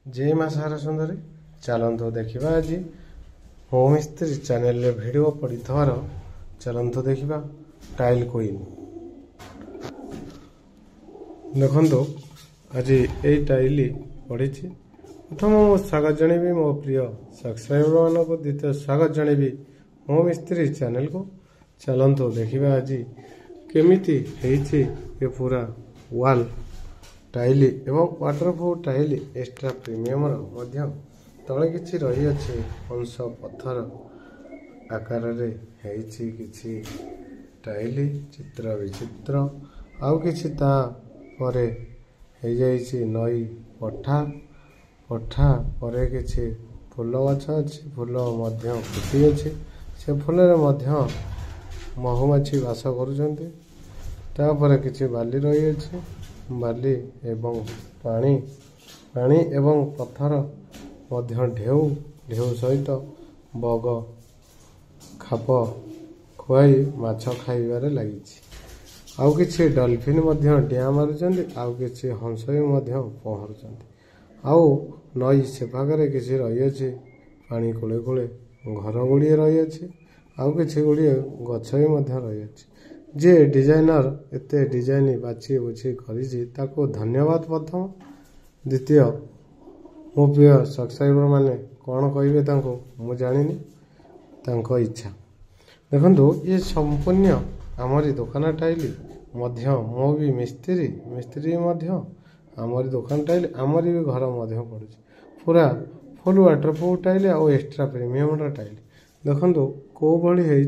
जय माँ सारा सुंदरी चलतु देखा आज होम मिस्त्री चैनल रे वीडियो पड़ी थर चलतु देखा टाइल क्वीन देखो आज ये टाइल पड़ी प्रथम मो स्वागत जनइबी मो प्रिय सब्सक्राइबर मान को द्वितीय स्वागत जनइबी होम मिस्त्री चैनल को चलतु देखा आज केमिति ये पूरा वाल टाइल एवं वाटरप्रूफ टाइल एक्स्ट्रा प्रीमियम तले किसी रही अच्छे अंश पत्थर आकार किसी टाइल चित्र विचित्र आउ किसी नई पठा पठा पर किसी फूल गछ अच्छी फूल फुटी अच्छे से फूल महुमाछी बास कर किसी बाली रही अच्छे बाली एवं पानी पानी एवं पत्थर ढेउ ढेउ सहित बग खाप खुआई माछ खाइबारे लगी आउ किछि डॉल्फिन डिया मारुचंती आउ किछि हंस भी पहरुचंती आउ नई से पाखरे किछि रही अछि पानी कोले कोले घर गुड़िए रही अछि आउ किछि गुड़िए गछ भी रही अछि जे डिजाइनर एते डिजाइन बाछी बुझी करी धन्यवाद प्रथम द्वितीय मो प्रिय सब्सक्राइबर माने कौन कहे मु जानी इच्छा देखो ये संपूर्ण आमरी दुकान टाइल मो भी मिस्त्री मिस्त्री आमरी दुकान टाइल आमरी भी घर पड़े पूरा फुल वाटरप्रूफ टाइल आउ एक्स्ट्रा प्रीमियम टाइल देखो कौ भाई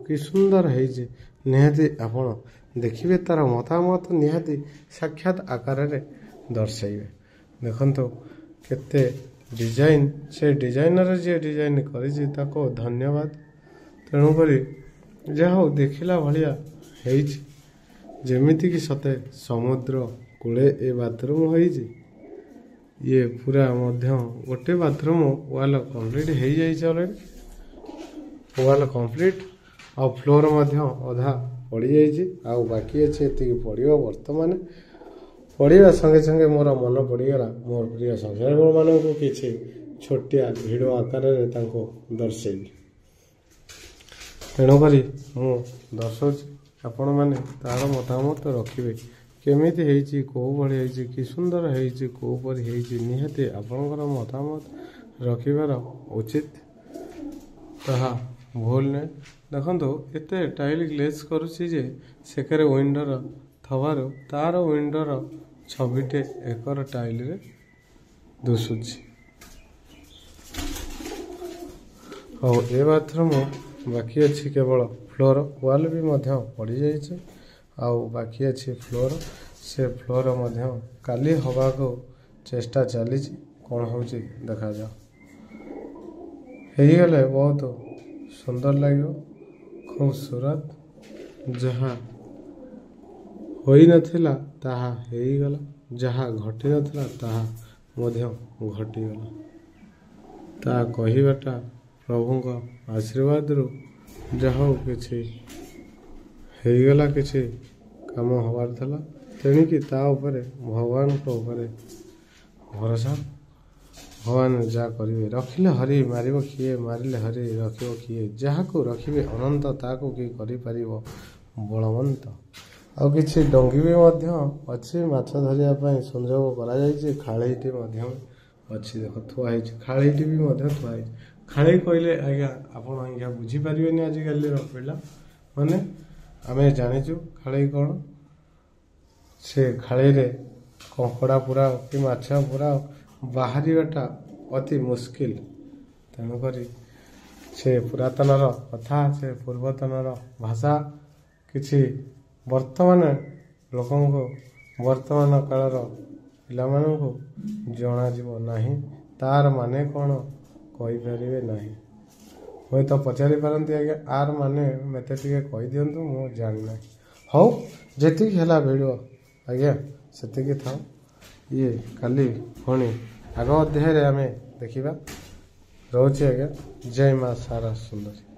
कि सुंदर है निहाती आपण देखिए तार मतामत निहाती साक्षात आकार दर्शाइबे देखो केते डिजाइन से डिजाइनर जे डिजाइन करी धन्यवाद तेणुक जहाँ देखला भाया जमीती कि सते समुद्र कूले ए बाथरूम हो ये पूरा गोटे बाथरूम वाल कंप्लीट हो जाए ऑलरेडी वाल कंप्लीट आ फ्लोर अधा पड़ जा बाकी अच्छे ये पड़ो बर्तमान पढ़ा संगे संगे मोर मन पड़गला मोर प्रिय सब्सक्राइबर मान किसी छोटिया भिडियो आकार दर्शाई तेणुक दर्शाऊँ आपण मैंने तार मतामत रखिए केमिति कौ भाई कि सुंदर है कौपरी निहाती आपणकर मतामत रखिबार उचित ताहा भूल नहीं देखो एते टाइल ग्लेज करुच्ची जे सेकरे विंडोर थवार तार विंडोर छविटे एकर टाइल रे दुसुची और ए बाथरूम बाकी अच्छी केवल फ्लोर वाल भी पड़ जाइए आउ बाकी अच्छी फ्लोर से फ्लोर काली हवा को चेष्टा चली कौन हो देखा जाओ गले बहुत सुंदर लगे खूबसूरत जहाँ होई नथिला ताहा हेई गला जहाँ घटी नथिला ताहा घटीगला ता कहिबाटा प्रभुंक आशीर्वाद रु जहाँ किछि हेईगला किछि काम हबार थला तेणिकी ता उपरे भगवान को उपरे भरोसा भगवान जहाँ करेंगे रखिले हरि मार किए मारे हरि रखिब किए जहाँ को रखिए अनंत ताको कि करि बलवंत आउ कि डंगी भी अच्छी माछ धरिया संजोग कर खाड़ीटी अच्छी देख थुआई खाड़ीटी भी थुआई खाड़ी कहले आज्ञा आपण आज्ञा बुझीपारे आजिकल पिला माने आमे जाचु खाड़ी कौन से खाड़ी रे कंकड़ा पूरा कि माछ पूरा बाहरटा अति मुस्किल तेणुक से पुरातनर कथा से पूर्वतनर भाषा किछि वर्तमान लोक वर्तमान कालर पिला जनाजिव नहीं तार माने कौन कहींपारे ना हूँ तो पचारि पारती आज्ञा आर माने मत कही दिंतु मु जाना हौ जी है वीडियो आज्ञा से था ये काली पुणी आग अध्याय आम देखा रोचे आज्ञा जय माँ सारा सुंदरी।